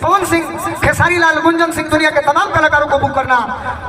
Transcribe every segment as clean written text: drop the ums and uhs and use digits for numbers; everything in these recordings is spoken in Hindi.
पवन सिंह, खेसारी लाल, गुंजन सिंह, दुनिया के तमाम कलाकारों को बुक करना,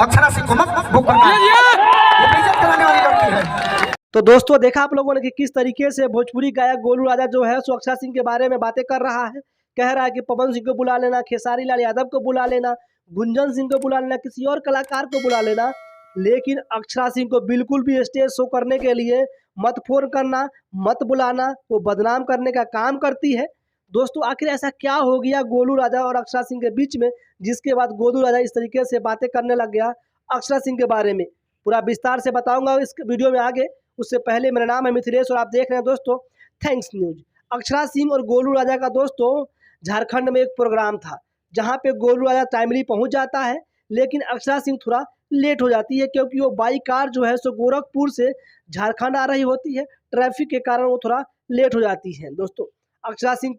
अक्षरा सिंह को मत बुक करना, वो बेइज्जत कराने वाली लड़की है। तो दोस्तों देखा आप लोगों ने कि किस तरीके से भोजपुरी गायक गोलू राजा जो है सो अक्षरा सिंह के बारे में बातें कर रहा है। कह रहा है कि पवन सिंह को बुला लेना, खेसारी लाल यादव को बुला लेना, गुंजन सिंह को बुला लेना, किसी और कलाकार को बुला लेना, लेकिन अक्षरा सिंह को बिल्कुल भी स्टेज शो करने के लिए मत फोन करना, मत बुलाना। वो बदनाम करने का काम करती है। दोस्तों आखिर ऐसा क्या हो गया गोलू राजा और अक्षरा सिंह के बीच में, जिसके बाद गोलू राजा इस तरीके से बातें करने लग गया अक्षरा सिंह के बारे में? पूरा विस्तार से बताऊंगा इस वीडियो में आगे। उससे पहले मेरा नाम है मिथिलेश और आप देख रहे हैं दोस्तों थैंक्स न्यूज। अक्षरा सिंह और गोलू राजा का दोस्तों झारखंड में एक प्रोग्राम था, जहां पे गोलू राजा टाइमली पहुंच जाता है, लेकिन अक्षरा सिंह थोड़ा लेट हो जाती है, क्योंकि वो बाई कार जो है सो गोरखपुर से झारखंड आ रही होती है। ट्रैफिक के कारण वो थोड़ा लेट हो जाती है। दोस्तों अक्षरा सिंह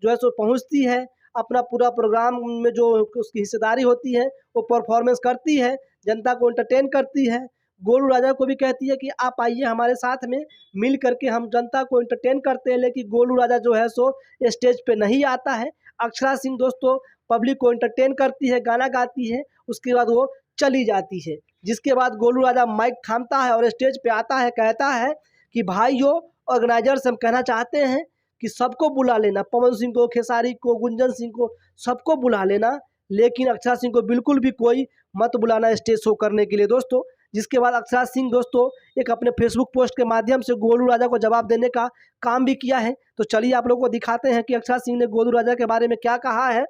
जो है सो पहुँचती है, अपना पूरा प्रोग्राम में जो उसकी हिस्सेदारी होती है वो परफॉर्मेंस करती है, जनता को एंटरटेन करती है। गोलू राजा को भी कहती है कि आप आइए हमारे साथ में, मिल करके हम जनता को एंटरटेन करते हैं, लेकिन गोलू राजा जो है सो स्टेज पे नहीं आता है। अक्षरा सिंह दोस्तों पब्लिक को एंटरटेन करती है, गाना गाती है, उसके बाद वो चली जाती है। जिसके बाद गोलू राजा माइक थामता है और स्टेज पे आता है, कहता है कि भाइयों ऑर्गेनाइजर्स हम कहना चाहते हैं कि सबको बुला लेना, पवन सिंह को, खेसारी को, गुंजन सिंह को, सबको बुला लेना, लेकिन अक्षरा सिंह को बिल्कुल भी कोई मत बुलाना स्टेज शो करने के लिए। दोस्तों जिसके बाद अक्षरा सिंह दोस्तों एक अपने फेसबुक पोस्ट के माध्यम से गोलू राजा को जवाब देने का काम भी किया है। तो चलिए आप लोगों को दिखाते हैं कि अक्षरा सिंह ने गोलू राजा के बारे में क्या कहा है।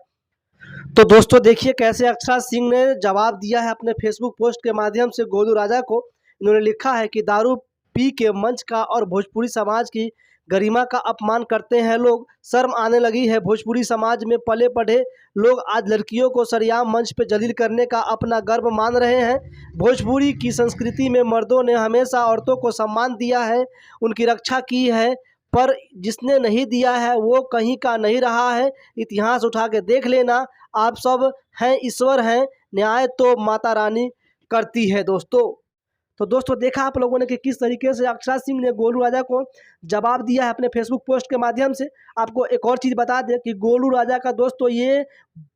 तो दोस्तों देखिए कैसे अक्षरा सिंह ने जवाब दिया है अपने फेसबुक पोस्ट के माध्यम से गोलू राजा को। इन्होंने लिखा है कि दारू पी के मंच का और भोजपुरी समाज की गरिमा का अपमान करते हैं लोग, शर्म आने लगी है। भोजपुरी समाज में पले बढ़े लोग आज लड़कियों को सरेआम मंच पे जलील करने का अपना गर्व मान रहे हैं। भोजपुरी की संस्कृति में मर्दों ने हमेशा औरतों को सम्मान दिया है, उनकी रक्षा की है, पर जिसने नहीं दिया है वो कहीं का नहीं रहा है। इतिहास उठा के देख लेना, आप सब हैं ईश्वर हैं, न्याय तो माता रानी करती है। तो दोस्तों देखा आप लोगों ने कि किस तरीके से अक्षरा सिंह ने गोलू राजा को जवाब दिया है अपने फेसबुक पोस्ट के माध्यम से। आपको एक और चीज़ बता दें कि गोलू राजा का दोस्तों ये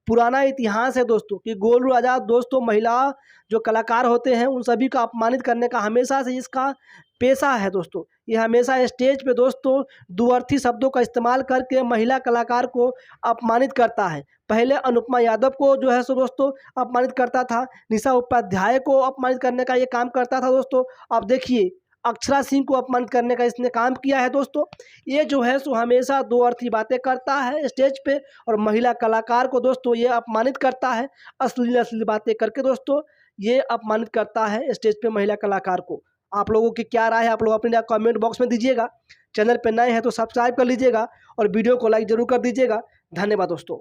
पुराना इतिहास है दोस्तों, कि गोलू राजा दोस्तों महिला जो कलाकार होते हैं उन सभी को अपमानित करने का हमेशा से इसका पेशा है। दोस्तों ये हमेशा स्टेज पे दोस्तों दुअर्थी शब्दों का इस्तेमाल करके महिला कलाकार को अपमानित करता है। पहले अनुपमा यादव को जो है सो दोस्तों अपमानित करता था, निशा उपाध्याय को अपमानित करने का ये काम करता था। दोस्तों अब देखिए अक्षरा सिंह को अपमानित करने का इसने काम किया है। दोस्तों ये जो है सो हमेशा दो अर्थी बातें करता है स्टेज पे, और महिला कलाकार को दोस्तों ये अपमानित करता है, अश्लील बातें करके दोस्तों ये अपमानित करता है स्टेज पे महिला कलाकार को। आप लोगों की क्या राय है आप लोग अपने कमेंट बॉक्स में दीजिएगा। चैनल पे नए हैं तो सब्सक्राइब कर लीजिएगा और वीडियो को लाइक जरूर कर दीजिएगा। धन्यवाद दोस्तों।